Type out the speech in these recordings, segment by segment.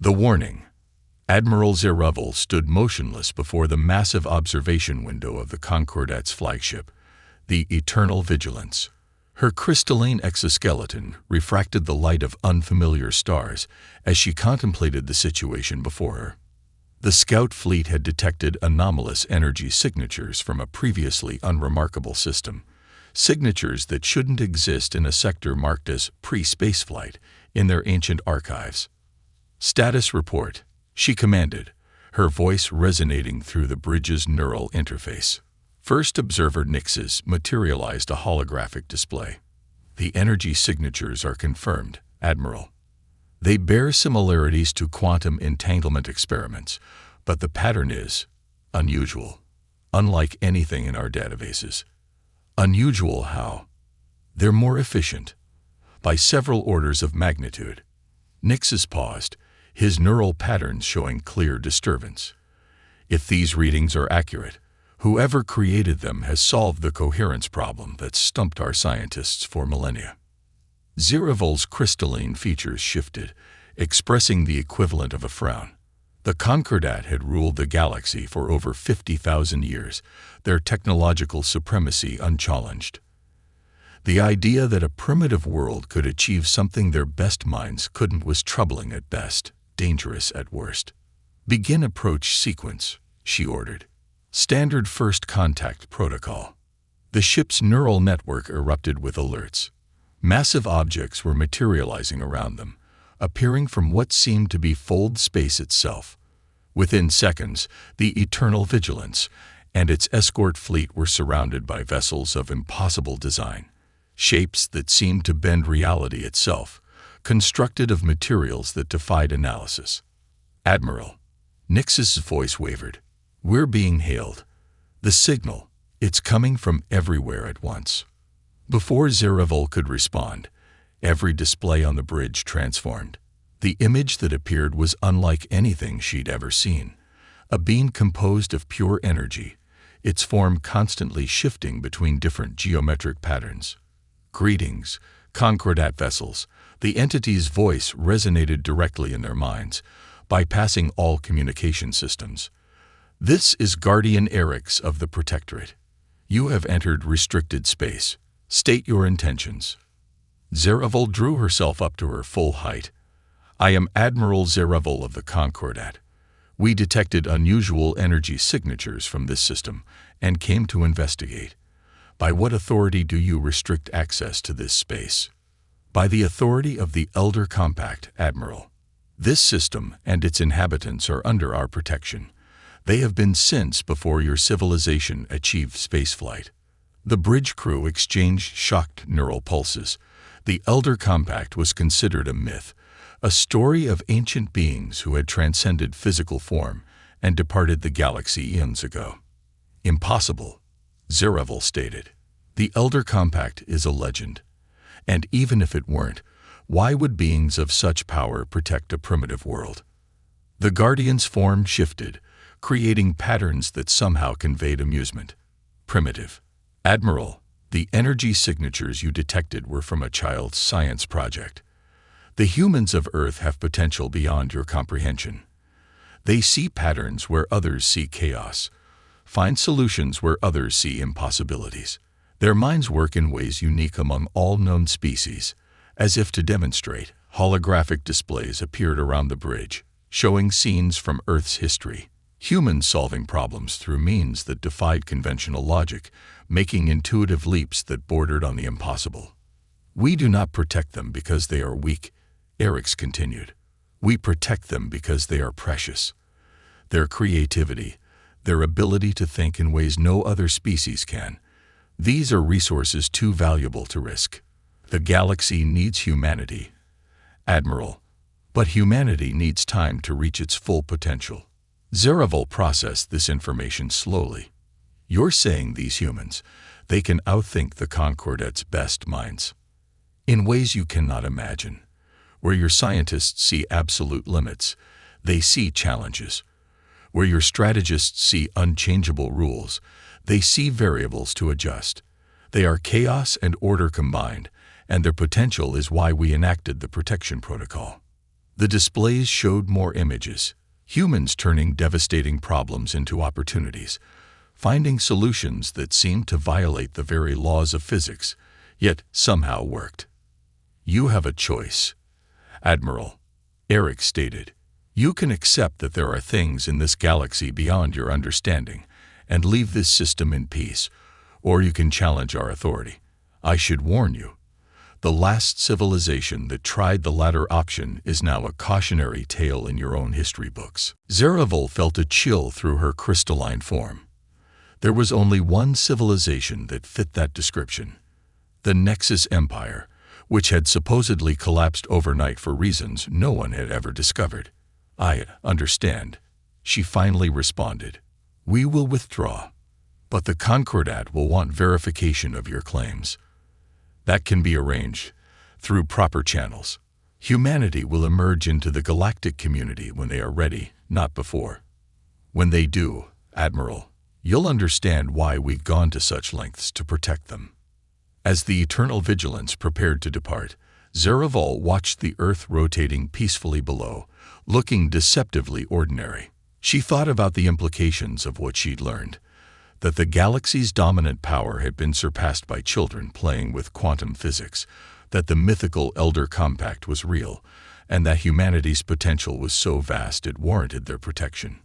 The warning. Admiral Zeruvel stood motionless before the massive observation window of the Concordat's flagship, the Eternal Vigilance. Her crystalline exoskeleton refracted the light of unfamiliar stars as she contemplated the situation before her. The scout fleet had detected anomalous energy signatures from a previously unremarkable system, signatures that shouldn't exist in a sector marked as pre-spaceflight in their ancient archives. "Status report," she commanded, her voice resonating through the bridge's neural interface. First observer Nix's materialized a holographic display. "The energy signatures are confirmed, Admiral. They bear similarities to quantum entanglement experiments, but the pattern is unusual, unlike anything in our databases." "Unusual how?" "They're more efficient, by several orders of magnitude." Nix's paused, his neural patterns showing clear disturbance. "If these readings are accurate, whoever created them has solved the coherence problem that stumped our scientists for millennia." Zeruvel's crystalline features shifted, expressing the equivalent of a frown. The Concordat had ruled the galaxy for over 50,000 years, their technological supremacy unchallenged. The idea that a primitive world could achieve something their best minds couldn't was troubling at best, dangerous at worst. "Begin approach sequence," she ordered. "Standard first contact protocol." The ship's neural network erupted with alerts. Massive objects were materializing around them, appearing from what seemed to be fold space itself. Within seconds, the Eternal Vigilance and its escort fleet were surrounded by vessels of impossible design, shapes that seemed to bend reality itself, constructed of materials that defied analysis. "Admiral," Nix's voice wavered, "we're being hailed. The signal, it's coming from everywhere at once." Before Zeruvel could respond, every display on the bridge transformed. The image that appeared was unlike anything she'd ever seen, a being composed of pure energy, its form constantly shifting between different geometric patterns. "Greetings, Concordat vessels." The entity's voice resonated directly in their minds, bypassing all communication systems. "This is Guardian Erix of the Protectorate. You have entered restricted space. State your intentions." Zeruvel drew herself up to her full height. "I am Admiral Zeruvel of the Concordat. We detected unusual energy signatures from this system and came to investigate. By what authority do you restrict access to this space?" "By the authority of the Elder Compact, Admiral. This system and its inhabitants are under our protection. They have been since before your civilization achieved spaceflight." The bridge crew exchanged shocked neural pulses. The Elder Compact was considered a myth, a story of ancient beings who had transcended physical form and departed the galaxy eons ago. "Impossible," Zeruvel stated. "The Elder Compact is a legend. And even if it weren't, why would beings of such power protect a primitive world?" The Guardian's form shifted, creating patterns that somehow conveyed amusement. "Primitive. Admiral, the energy signatures you detected were from a child's science project. The humans of Earth have potential beyond your comprehension. They see patterns where others see chaos, find solutions where others see impossibilities. Their minds work in ways unique among all known species." As if to demonstrate, holographic displays appeared around the bridge, showing scenes from Earth's history. Humans solving problems through means that defied conventional logic, making intuitive leaps that bordered on the impossible. "We do not protect them because they are weak," Erix continued. "We protect them because they are precious. Their creativity, their ability to think in ways no other species can, these are resources too valuable to risk. The galaxy needs humanity, Admiral, but humanity needs time to reach its full potential." Zeruvel processed this information slowly. "You're saying these humans, they can outthink the Concordat's best minds in ways you cannot imagine. Where your scientists see absolute limits, they see challenges. Where your strategists see unchangeable rules, they see variables to adjust. They are chaos and order combined, and their potential is why we enacted the protection protocol." The displays showed more images, humans turning devastating problems into opportunities, finding solutions that seemed to violate the very laws of physics, yet somehow worked. "You have a choice," Admiral Eric stated. "You can accept that there are things in this galaxy beyond your understanding and leave this system in peace, or you can challenge our authority. I should warn you, the last civilization that tried the latter option is now a cautionary tale in your own history books." Zeravel felt a chill through her crystalline form. There was only one civilization that fit that description: the Nexus Empire, which had supposedly collapsed overnight for reasons no one had ever discovered. "I understand," she finally responded. "We will withdraw, but the Concordat will want verification of your claims. That can be arranged through proper channels. Humanity will emerge into the galactic community when they are ready, not before. When they do, Admiral, you'll understand why we've gone to such lengths to protect them." As the Eternal Vigilance prepared to depart, Zeravel watched the Earth rotating peacefully below, looking deceptively ordinary. She thought about the implications of what she'd learned, that the galaxy's dominant power had been surpassed by children playing with quantum physics, that the mythical Elder Compact was real, and that humanity's potential was so vast it warranted their protection.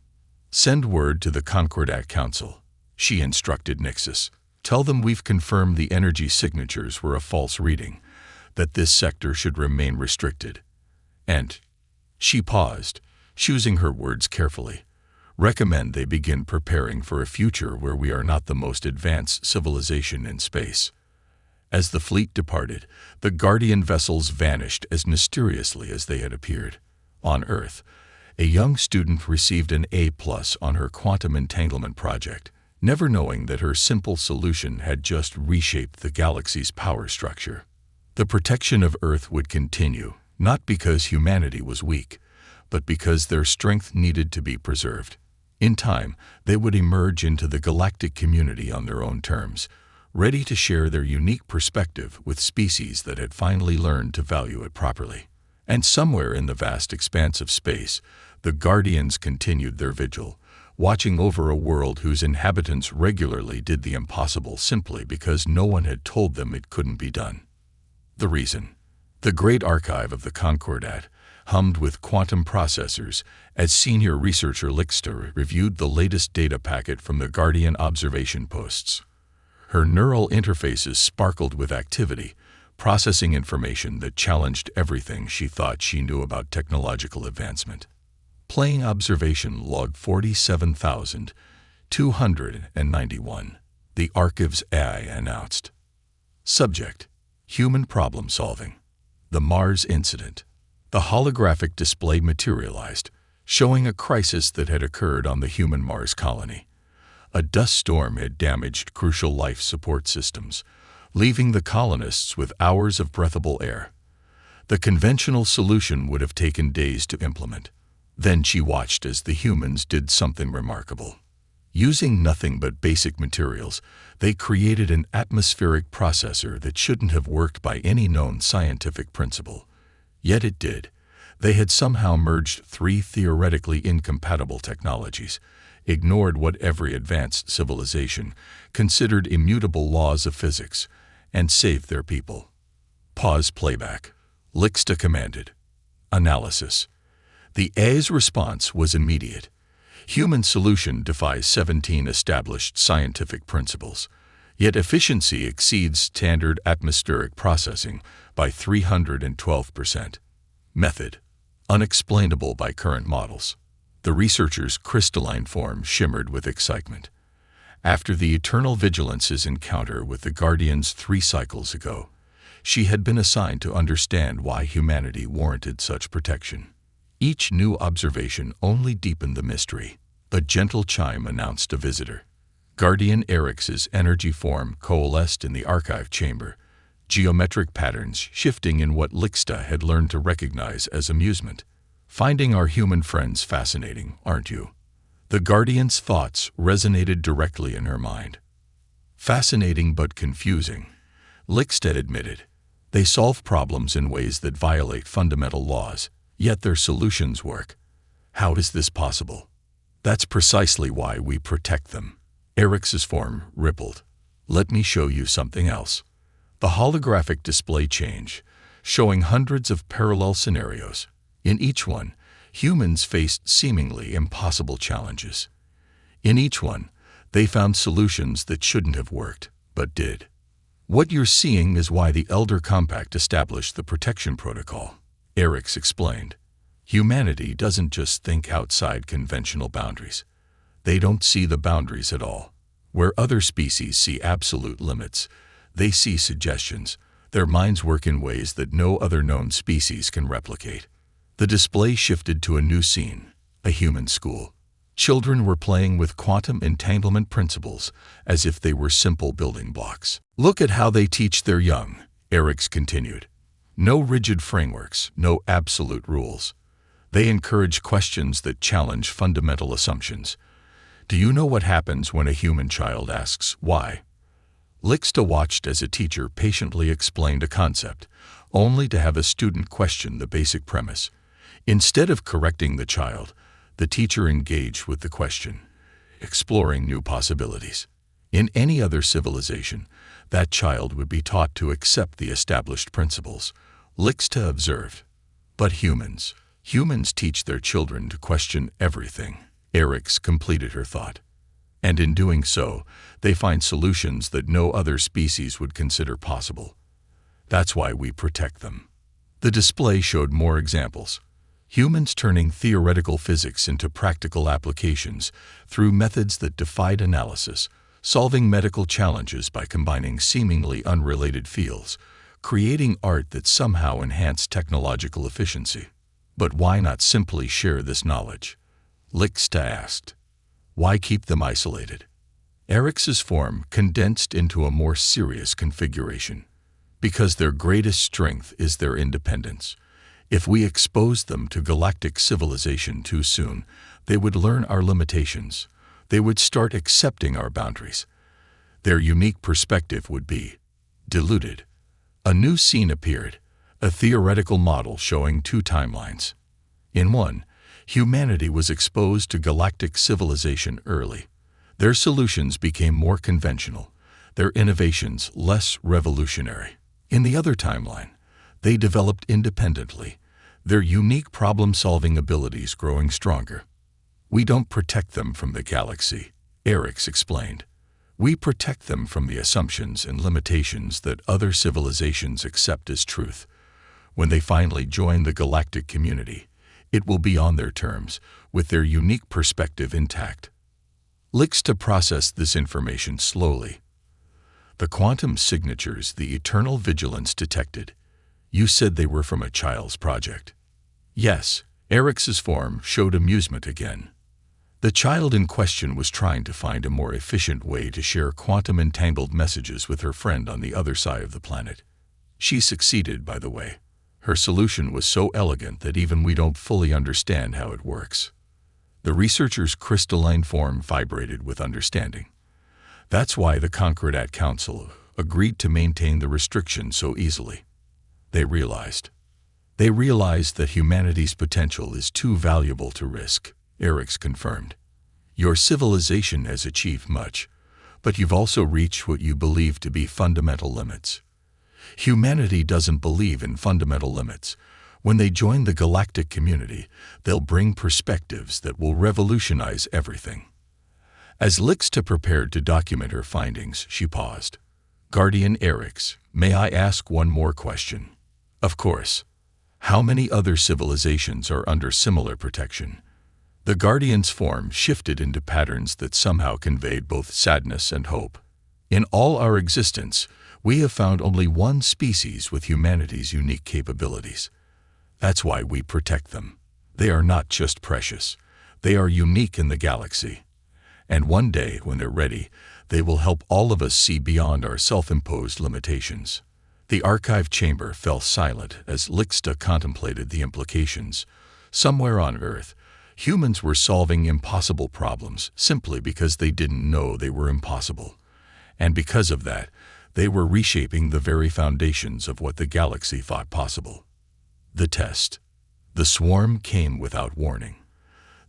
"Send word to the Concordat Council," she instructed Nixus. "Tell them we've confirmed the energy signatures were a false reading, that this sector should remain restricted. And," she paused, choosing her words carefully, "recommend they begin preparing for a future where we are not the most advanced civilization in space." As the fleet departed, the Guardian vessels vanished as mysteriously as they had appeared. On Earth, a young student received an A+ on her quantum entanglement project, never knowing that her simple solution had just reshaped the galaxy's power structure. The protection of Earth would continue, not because humanity was weak, but because their strength needed to be preserved. In time, they would emerge into the galactic community on their own terms, ready to share their unique perspective with species that had finally learned to value it properly. And somewhere in the vast expanse of space, the Guardians continued their vigil, watching over a world whose inhabitants regularly did the impossible simply because no one had told them it couldn't be done. The reason? The great archive of the Concordat hummed with quantum processors as senior researcher Lixter reviewed the latest data packet from the Guardian observation posts. Her neural interfaces sparkled with activity, processing information that challenged everything she thought she knew about technological advancement. Playing observation log 47,291, the Archives AI announced. Subject: human problem solving. The Mars incident. The holographic display materialized, showing a crisis that had occurred on the human Mars colony. A dust storm had damaged crucial life support systems, leaving the colonists with hours of breathable air. The conventional solution would have taken days to implement. Then she watched as the humans did something remarkable. Using nothing but basic materials, they created an atmospheric processor that shouldn't have worked by any known scientific principle. Yet it did. They had somehow merged three theoretically incompatible technologies, ignored what every advanced civilization considered immutable laws of physics, and saved their people. Pause playback. Lixta commanded. Analysis. The AI's response was immediate. Human solution defies 17 established scientific principles, yet efficiency exceeds standard atmospheric processing by 312%. Method. Unexplainable by current models. The researcher's crystalline form shimmered with excitement. After the Eternal Vigilance's encounter with the Guardians 3 cycles ago, she had been assigned to understand why humanity warranted such protection. Each new observation only deepened the mystery. A gentle chime announced a visitor. Guardian Eric's energy form coalesced in the archive chamber, geometric patterns shifting in what Lixta had learned to recognize as amusement. Finding our human friends fascinating, aren't you? The Guardian's thoughts resonated directly in her mind. Fascinating but confusing, Lixta admitted. They solve problems in ways that violate fundamental laws, Yet their solutions work. How is this possible? That's precisely why we protect them. Eric's form rippled. Let me show you something else. The holographic display changed, showing hundreds of parallel scenarios. In each one, humans faced seemingly impossible challenges. In each one, they found solutions that shouldn't have worked, but did. What you're seeing is why the Elder Compact established the protection protocol. Eric's explained. Humanity doesn't just think outside conventional boundaries. They don't see the boundaries at all. Where other species see absolute limits, they see suggestions. Their minds work in ways that no other known species can replicate. The display shifted to a new scene, a human school. Children were playing with quantum entanglement principles as if they were simple building blocks. Look at how they teach their young, Eric's continued. No rigid frameworks, no absolute rules. They encourage questions that challenge fundamental assumptions. Do you know what happens when a human child asks why? Lixta watched as a teacher patiently explained a concept, only to have a student question the basic premise. Instead of correcting the child, the teacher engaged with the question, exploring new possibilities. In any other civilization, that child would be taught to accept the established principles, Lixta observed. But humans teach their children to question everything. Eric's completed her thought. And in doing so, they find solutions that no other species would consider possible. That's why we protect them. The display showed more examples. Humans turning theoretical physics into practical applications through methods that defied analysis, solving medical challenges by combining seemingly unrelated fields, creating art that somehow enhanced technological efficiency. But why not simply share this knowledge? Lixta asked. Why keep them isolated? Eric's form condensed into a more serious configuration. Because their greatest strength is their independence. If we exposed them to galactic civilization too soon, they would learn our limitations. They would start accepting our boundaries. Their unique perspective would be diluted. A new scene appeared, a theoretical model showing two timelines. In one, humanity was exposed to galactic civilization early. Their solutions became more conventional, their innovations less revolutionary. In the other timeline, they developed independently, their unique problem-solving abilities growing stronger. We don't protect them from the galaxy, Eric's explained. We protect them from the assumptions and limitations that other civilizations accept as truth. When they finally join the galactic community, it will be on their terms, with their unique perspective intact. Lixta processed this information slowly. The quantum signatures the eternal vigilance detected. You said they were from a child's project. Yes, Eric's form showed amusement again. The child in question was trying to find a more efficient way to share quantum-entangled messages with her friend on the other side of the planet. She succeeded, by the way. Her solution was so elegant that even we don't fully understand how it works. The researcher's crystalline form vibrated with understanding. That's why the Concordat Council agreed to maintain the restriction so easily. They realized that humanity's potential is too valuable to risk, Eric's confirmed. Your civilization has achieved much, but you've also reached what you believe to be fundamental limits. Humanity doesn't believe in fundamental limits. When they join the galactic community, they'll bring perspectives that will revolutionize everything. As Lixta prepared to document her findings, she paused. Guardian Eric's, may I ask one more question? Of course. How many other civilizations are under similar protection? The Guardian's form shifted into patterns that somehow conveyed both sadness and hope. In all our existence, we have found only one species with humanity's unique capabilities. That's why we protect them. They are not just precious. They are unique in the galaxy. And one day, when they're ready, they will help all of us see beyond our self-imposed limitations. The archive chamber fell silent as Lixta contemplated the implications. Somewhere on Earth, humans were solving impossible problems simply because they didn't know they were impossible. And because of that, they were reshaping the very foundations of what the galaxy thought possible. The test. The swarm came without warning.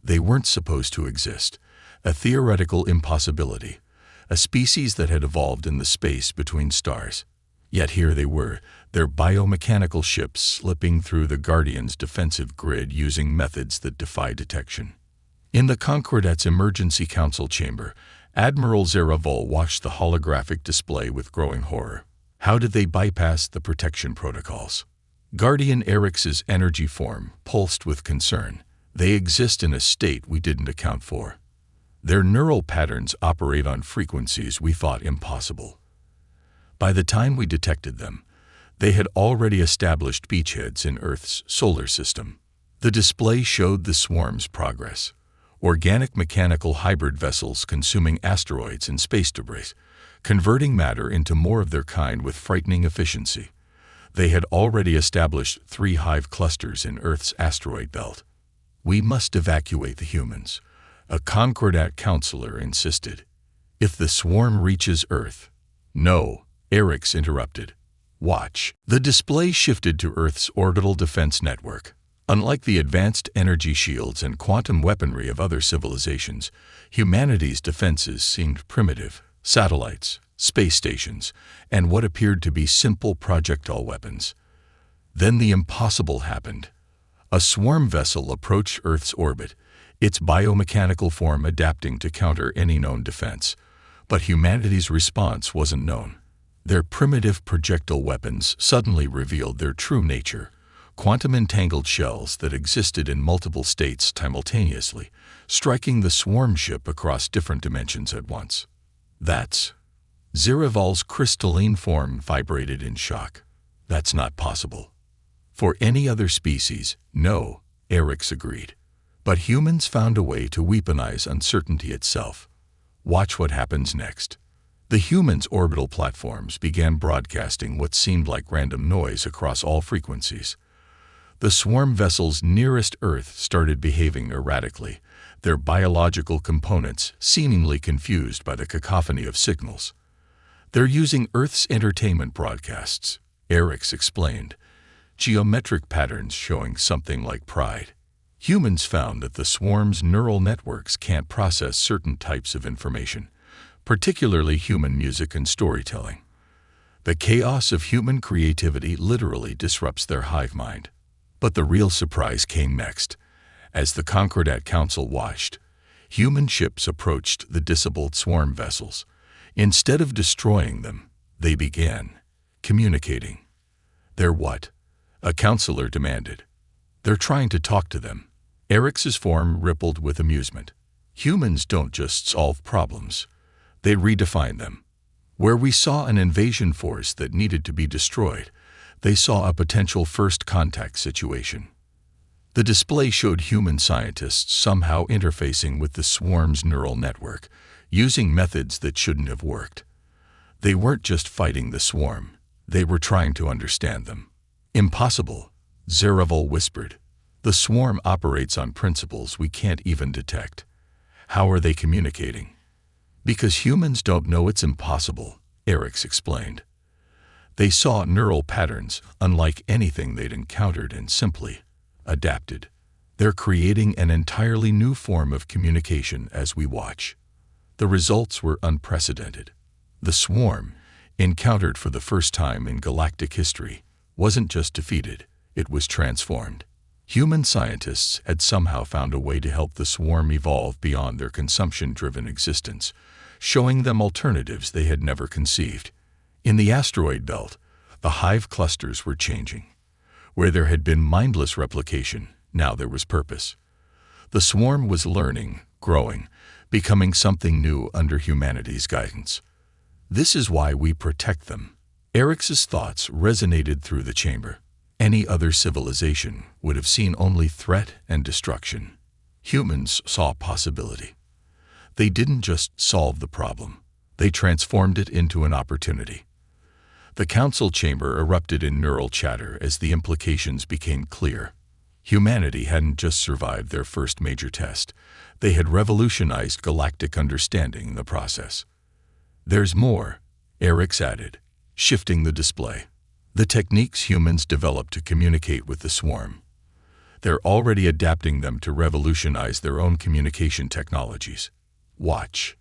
They weren't supposed to exist, a theoretical impossibility, a species that had evolved in the space between stars. Yet here they were, their biomechanical ships slipping through the Guardian's defensive grid using methods that defy detection. In the Concordat's emergency council chamber, Admiral Zeravol watched the holographic display with growing horror. How did they bypass the protection protocols? Guardian Erix's energy form pulsed with concern. They exist in a state we didn't account for. Their neural patterns operate on frequencies we thought impossible. By the time we detected them, they had already established beachheads in Earth's solar system. The display showed the swarm's progress. Organic mechanical hybrid vessels consuming asteroids and space debris, converting matter into more of their kind with frightening efficiency. They had already established 3 hive clusters in Earth's asteroid belt. "We must evacuate the humans," a Concordat counselor insisted. "If the swarm reaches Earth—" "No," Erix interrupted. "Watch." The display shifted to Earth's orbital defense network. Unlike the advanced energy shields and quantum weaponry of other civilizations, humanity's defenses seemed primitive: satellites, space stations, and what appeared to be simple projectile weapons. Then the impossible happened. A swarm vessel approached Earth's orbit, its biomechanical form adapting to counter any known defense. But humanity's response wasn't known. Their primitive projectile weapons suddenly revealed their true nature: quantum-entangled shells that existed in multiple states simultaneously, striking the swarm ship across different dimensions at once. "That's..." Zerevol's crystalline form vibrated in shock. "That's not possible." "For any other species, no," Erix agreed. "But humans found a way to weaponize uncertainty itself. Watch what happens next." The humans' orbital platforms began broadcasting what seemed like random noise across all frequencies. The swarm vessels nearest Earth started behaving erratically, their biological components seemingly confused by the cacophony of signals. "They're using Earth's entertainment broadcasts," Erix explained, geometric patterns showing something like pride. Humans found that the swarm's neural networks can't process certain types of information, particularly human music and storytelling. The chaos of human creativity literally disrupts their hive mind. But the real surprise came next. As the Concordat Council watched, human ships approached the disabled swarm vessels. Instead of destroying them, they began communicating. "They're what?" a counselor demanded. "They're trying to talk to them." Erix's form rippled with amusement. "Humans don't just solve problems. They redefine them. Where we saw an invasion force that needed to be destroyed, they saw a potential first contact situation." The display showed human scientists somehow interfacing with the swarm's neural network, using methods that shouldn't have worked. They weren't just fighting the swarm, they were trying to understand them. "Impossible," Zeravol whispered. "The swarm operates on principles we can't even detect. How are they communicating?" "Because humans don't know it's impossible," Erix explained. "They saw neural patterns unlike anything they'd encountered and simply adapted. They're creating an entirely new form of communication as we watch." The results were unprecedented. The swarm, encountered for the first time in galactic history, wasn't just defeated, it was transformed. Human scientists had somehow found a way to help the swarm evolve beyond their consumption-driven existence, showing them alternatives they had never conceived. In the asteroid belt, the hive clusters were changing. Where there had been mindless replication, now there was purpose. The swarm was learning, growing, becoming something new under humanity's guidance. "This is why we protect them." Erix's thoughts resonated through the chamber. Any other civilization would have seen only threat and destruction. Humans saw possibility. They didn't just solve the problem, they transformed it into an opportunity. The council chamber erupted in neural chatter as the implications became clear. Humanity hadn't just survived their first major test, they had revolutionized galactic understanding in the process. "There's more," Erix added, shifting the display. "The techniques humans developed to communicate with the swarm. They're already adapting them to revolutionize their own communication technologies. Watch.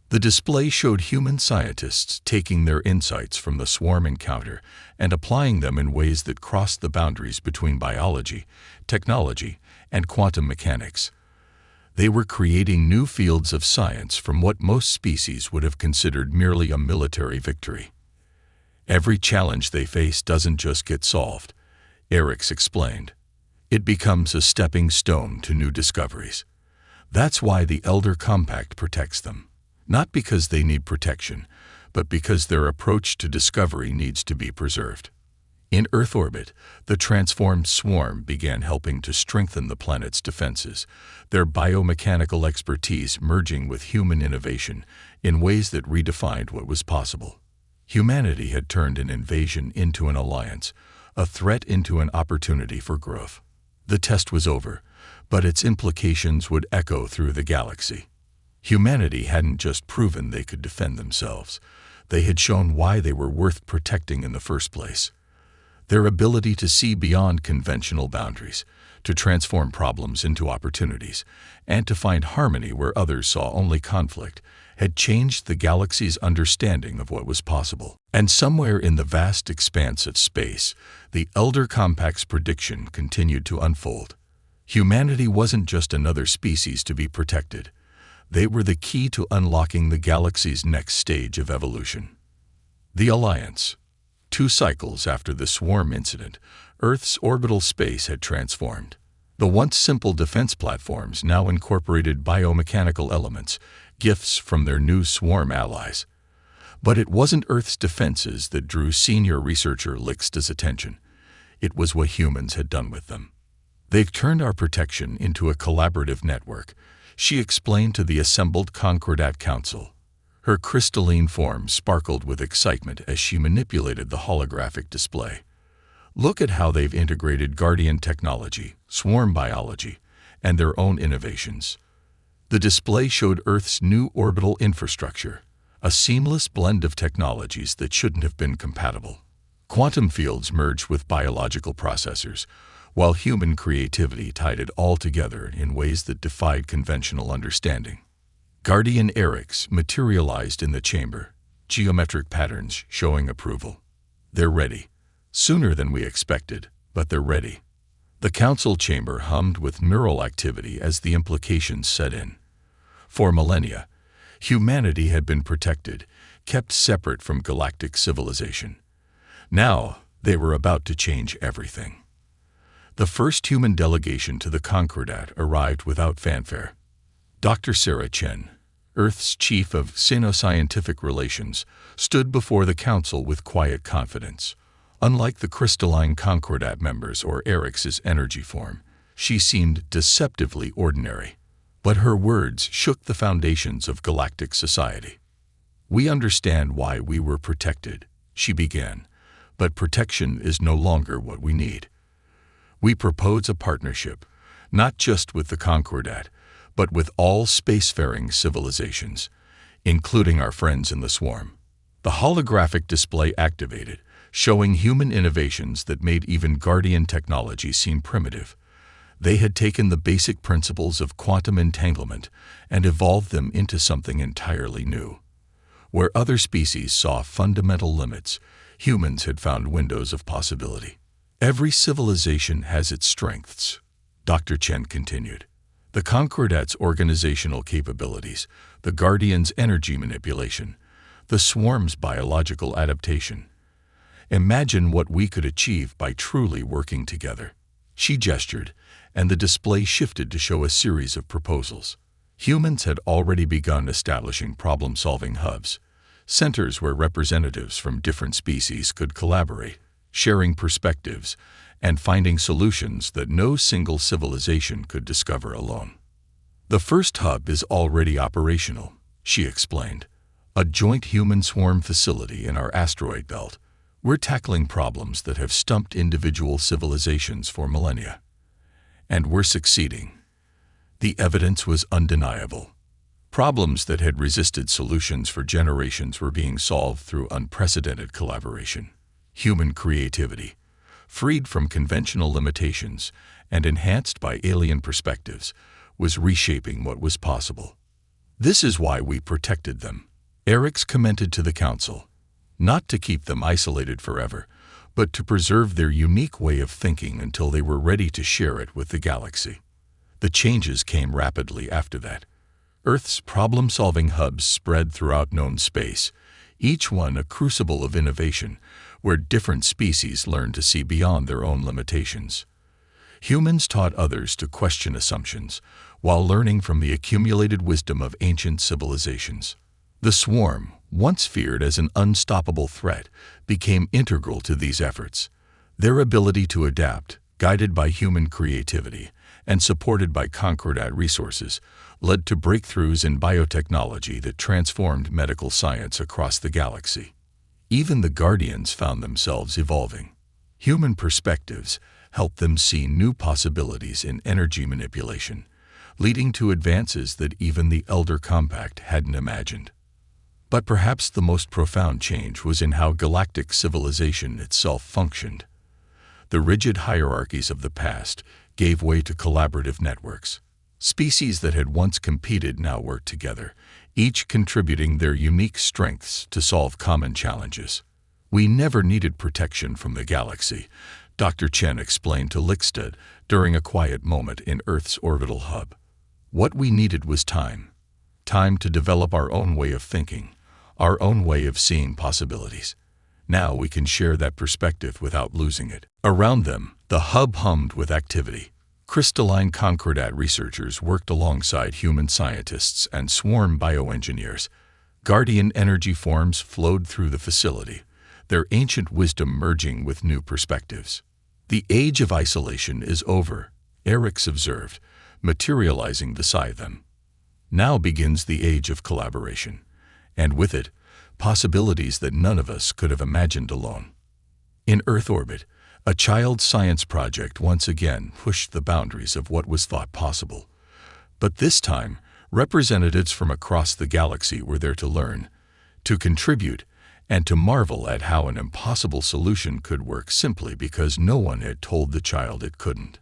The display showed human scientists taking their insights from the swarm encounter and applying them in ways that crossed the boundaries between biology, technology, and quantum mechanics. They were creating new fields of science from what most species would have considered merely a military victory. Every challenge they face doesn't just get solved, Eriks explained. It becomes a stepping stone to new discoveries. That's why the Elder Compact protects them. Not because they need protection, but because their approach to discovery needs to be preserved. In Earth orbit, the transformed swarm began helping to strengthen the planet's defenses, their biomechanical expertise merging with human innovation in ways that redefined what was possible. Humanity had turned an invasion into an alliance, a threat into an opportunity for growth. The test was over, but its implications would echo through the galaxy. Humanity hadn't just proven they could defend themselves, they had shown why they were worth protecting in the first place. Their ability to see beyond conventional boundaries, to transform problems into opportunities, and to find harmony where others saw only conflict, had changed the galaxy's understanding of what was possible. And somewhere in the vast expanse of space, the Elder Compact's prediction continued to unfold. Humanity wasn't just another species to be protected. They were the key to unlocking the galaxy's next stage of evolution. The Alliance. 2 cycles after the swarm incident, Earth's orbital space had transformed. The once simple defense platforms now incorporated biomechanical elements, gifts from their new swarm allies. But it wasn't Earth's defenses that drew senior researcher Lixta's attention. It was what humans had done with them. They've turned our protection into a collaborative network, she explained to the assembled Concordat Council. Her crystalline form sparkled with excitement as she manipulated the holographic display. Look at how they've integrated Guardian technology, swarm biology, and their own innovations. The display showed Earth's new orbital infrastructure, a seamless blend of technologies that shouldn't have been compatible. Quantum fields merged with biological processors, while human creativity tied it all together in ways that defied conventional understanding. Guardian Eriks materialized in the chamber, geometric patterns showing approval. They're ready. Sooner than we expected, but they're ready. The council chamber hummed with neural activity as the implications set in. For millennia, humanity had been protected, kept separate from galactic civilization. Now, they were about to change everything. The first human delegation to the Concordat arrived without fanfare. Dr. Sarah Chen, Earth's chief of Sino-Scientific Relations, stood before the council with quiet confidence. Unlike the crystalline Concordat members or Eriks's energy form, she seemed deceptively ordinary. But her words shook the foundations of galactic society. "We understand why we were protected," she began, "but protection is no longer what we need. We propose a partnership, not just with the Concordat, but with all spacefaring civilizations, including our friends in the swarm." The holographic display activated, showing human innovations that made even Guardian technology seem primitive. They had taken the basic principles of quantum entanglement and evolved them into something entirely new. Where other species saw fundamental limits, humans had found windows of possibility. "Every civilization has its strengths," Dr. Chen continued. "The Concordat's organizational capabilities, the Guardian's energy manipulation, the swarm's biological adaptation. Imagine what we could achieve by truly working together." She gestured, and the display shifted to show a series of proposals. Humans had already begun establishing problem-solving hubs, centers where representatives from different species could collaborate, sharing perspectives, and finding solutions that no single civilization could discover alone. "The first hub is already operational," she explained. "A joint human swarm facility in our asteroid belt. We're tackling problems that have stumped individual civilizations for millennia. And we're succeeding." The evidence was undeniable. Problems that had resisted solutions for generations were being solved through unprecedented collaboration. Human creativity, freed from conventional limitations and enhanced by alien perspectives, was reshaping what was possible. This is why we protected them, Eric's commented to the Council, not to keep them isolated forever, but to preserve their unique way of thinking until they were ready to share it with the galaxy. The changes came rapidly after that. Earth's problem-solving hubs spread throughout known space, each one a crucible of innovation, where different species learned to see beyond their own limitations. Humans taught others to question assumptions, while learning from the accumulated wisdom of ancient civilizations. The swarm, once feared as an unstoppable threat, became integral to these efforts. Their ability to adapt, guided by human creativity and supported by Concordat resources, led to breakthroughs in biotechnology that transformed medical science across the galaxy. Even the Guardians found themselves evolving. Human perspectives helped them see new possibilities in energy manipulation, leading to advances that even the Elder Compact hadn't imagined. But perhaps the most profound change was in how galactic civilization itself functioned. The rigid hierarchies of the past gave way to collaborative networks. Species that had once competed now worked together, each contributing their unique strengths to solve common challenges. We never needed protection from the galaxy, Dr. Chen explained to Lickstead during a quiet moment in Earth's orbital hub. What we needed was time. Time to develop our own way of thinking, our own way of seeing possibilities. Now we can share that perspective without losing it. Around them, the hub hummed with activity. Crystalline Concordat researchers worked alongside human scientists and swarm bioengineers. Guardian energy forms flowed through the facility, their ancient wisdom merging with new perspectives. The age of isolation is over, Eric's observed, materializing beside them. Now begins the age of collaboration, and with it, possibilities that none of us could have imagined alone. In Earth orbit, a child science project once again pushed the boundaries of what was thought possible. But this time, representatives from across the galaxy were there to learn, to contribute, and to marvel at how an impossible solution could work simply because no one had told the child it couldn't.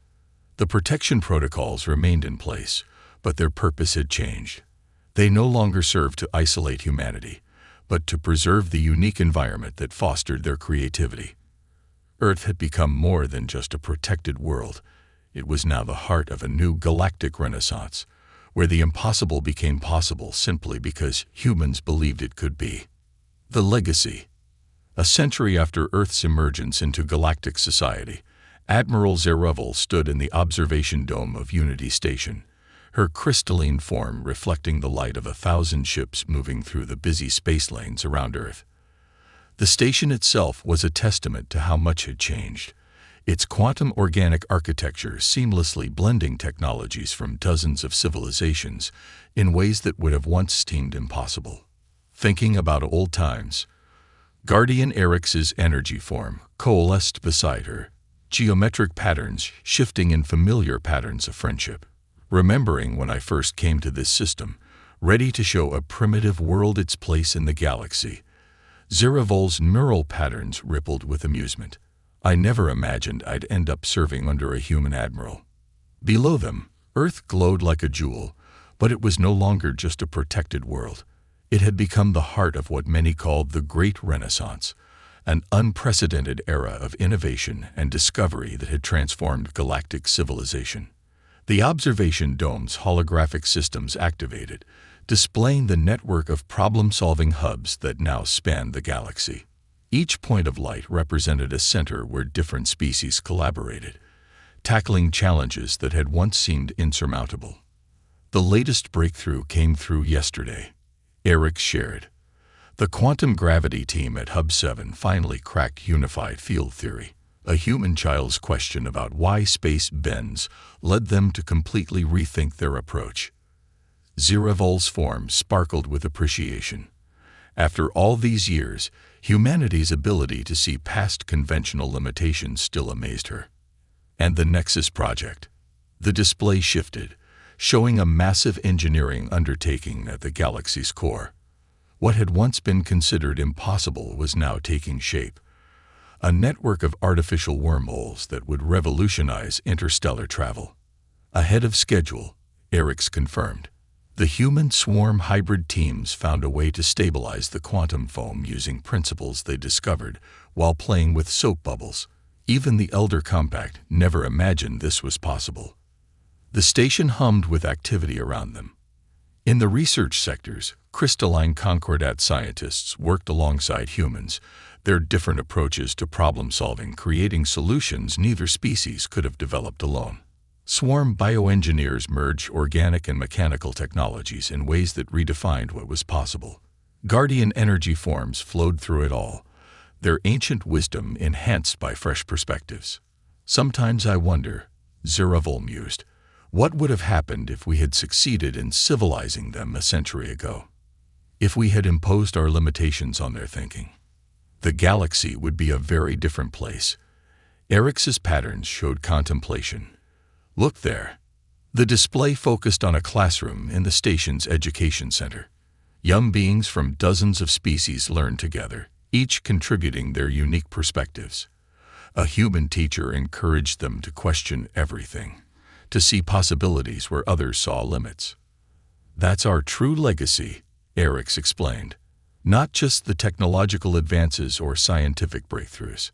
The protection protocols remained in place, but their purpose had changed. They no longer served to isolate humanity, but to preserve the unique environment that fostered their creativity. Earth had become more than just a protected world. It was now the heart of a new galactic renaissance, where the impossible became possible simply because humans believed it could be. The legacy. A century after Earth's emergence into galactic society, Admiral Zeruvel stood in the observation dome of Unity Station, her crystalline form reflecting the light of 1,000 ships moving through the busy space lanes around Earth. The station itself was a testament to how much had changed, its quantum organic architecture seamlessly blending technologies from dozens of civilizations in ways that would have once seemed impossible. Thinking about old times, Guardian Eric's energy form coalesced beside her, geometric patterns shifting in familiar patterns of friendship. Remembering when I first came to this system, ready to show a primitive world its place in the galaxy, Zeruvel's neural patterns rippled with amusement. I never imagined I'd end up serving under a human admiral. Below them, Earth glowed like a jewel, but it was no longer just a protected world. It had become the heart of what many called the Great Renaissance, an unprecedented era of innovation and discovery that had transformed galactic civilization. The observation dome's holographic systems activated, displaying the network of problem-solving hubs that now spanned the galaxy. Each point of light represented a center where different species collaborated, tackling challenges that had once seemed insurmountable. The latest breakthrough came through yesterday, Eric shared. The quantum gravity team at Hub 7 finally cracked unified field theory. A human child's question about why space bends led them to completely rethink their approach. Zeruvel's form sparkled with appreciation. After all these years, humanity's ability to see past conventional limitations still amazed her. And the Nexus project. The display shifted, showing a massive engineering undertaking at the galaxy's core. What had once been considered impossible was now taking shape. a network of artificial wormholes that would revolutionize interstellar travel. Ahead of schedule, Eric's confirmed. The human swarm hybrid teams found a way to stabilize the quantum foam using principles they discovered while playing with soap bubbles. Even the Elder Compact never imagined this was possible. The station hummed with activity around them. In the research sectors, crystalline concordat scientists worked alongside humans, their different approaches to problem-solving creating solutions neither species could have developed alone. Swarm bioengineers merged organic and mechanical technologies in ways that redefined what was possible. Guardian energy forms flowed through it all, their ancient wisdom enhanced by fresh perspectives. Sometimes I wonder, Zeravol mused, what would have happened if we had succeeded in civilizing them a century ago? If we had imposed our limitations on their thinking? The galaxy would be a very different place. Eric's patterns showed contemplation. Look there. The display focused on a classroom in the station's education center. Young beings from dozens of species learned together, each contributing their unique perspectives. A human teacher encouraged them to question everything, to see possibilities where others saw limits. That's our true legacy, Eric's explained. Not just the technological advances or scientific breakthroughs.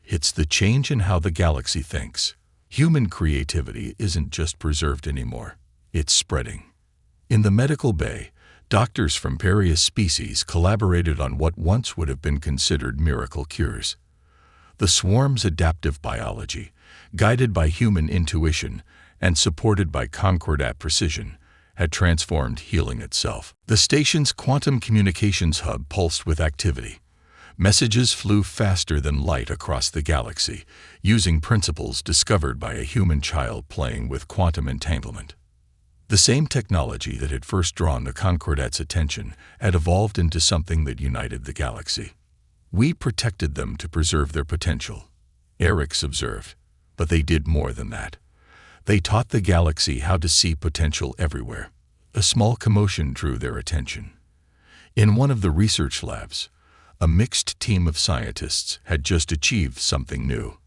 It's the change in how the galaxy thinks. Human creativity isn't just preserved anymore, it's spreading. In the medical bay, doctors from various species collaborated on what once would have been considered miracle cures. The swarm's adaptive biology, guided by human intuition and supported by concordat precision, had transformed healing itself. The station's quantum communications hub pulsed with activity. Messages flew faster than light across the galaxy, using principles discovered by a human child playing with quantum entanglement. The same technology that had first drawn the Concordat's attention had evolved into something that united the galaxy. We protected them to preserve their potential, Eric's observed, but they did more than that. They taught the galaxy how to see potential everywhere. A small commotion drew their attention. In one of the research labs, a mixed team of scientists had just achieved something new.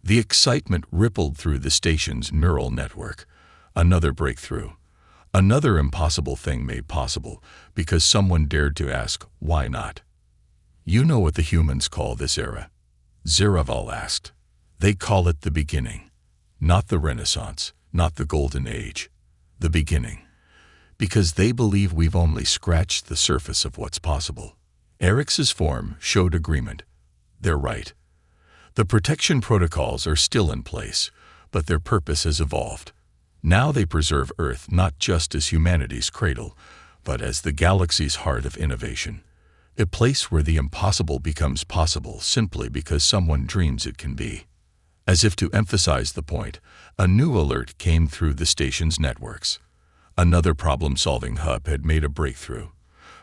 The excitement rippled through the station's neural network. Another breakthrough. Another impossible thing made possible because someone dared to ask, why not? You know what the humans call this era? Zeravol asked. They call it the beginning. Not the Renaissance, not the Golden Age. The beginning. Because they believe we've only scratched the surface of what's possible. Eric's form showed agreement. They're right. The protection protocols are still in place, but their purpose has evolved. Now they preserve Earth not just as humanity's cradle, but as the galaxy's heart of innovation. A place where the impossible becomes possible simply because someone dreams it can be. As if to emphasize the point, a new alert came through the station's networks. Another problem-solving hub had made a breakthrough,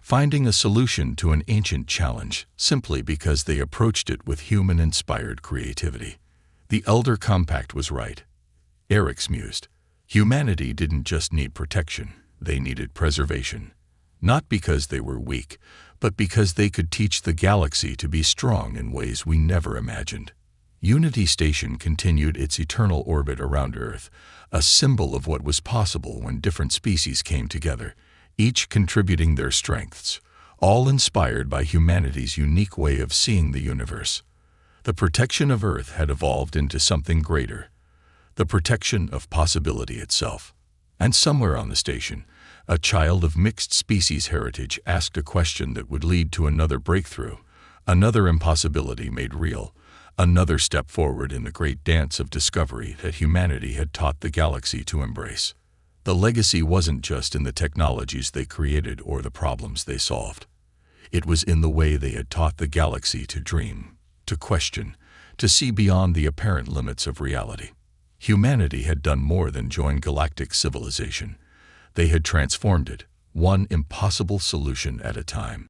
finding a solution to an ancient challenge simply because they approached it with human-inspired creativity. The Elder Compact was right. Eric's mused. Humanity didn't just need protection, they needed preservation. Not because they were weak, but because they could teach the galaxy to be strong in ways we never imagined. Unity Station continued its eternal orbit around Earth, a symbol of what was possible when different species came together, each contributing their strengths, all inspired by humanity's unique way of seeing the universe. The protection of Earth had evolved into something greater, the protection of possibility itself. And somewhere on the station, a child of mixed species heritage asked a question that would lead to another breakthrough, another impossibility made real, another step forward in the great dance of discovery that humanity had taught the galaxy to embrace. The legacy wasn't just in the technologies they created or the problems they solved. It was in the way they had taught the galaxy to dream, to question, to see beyond the apparent limits of reality. Humanity had done more than join galactic civilization. They had transformed it, one impossible solution at a time.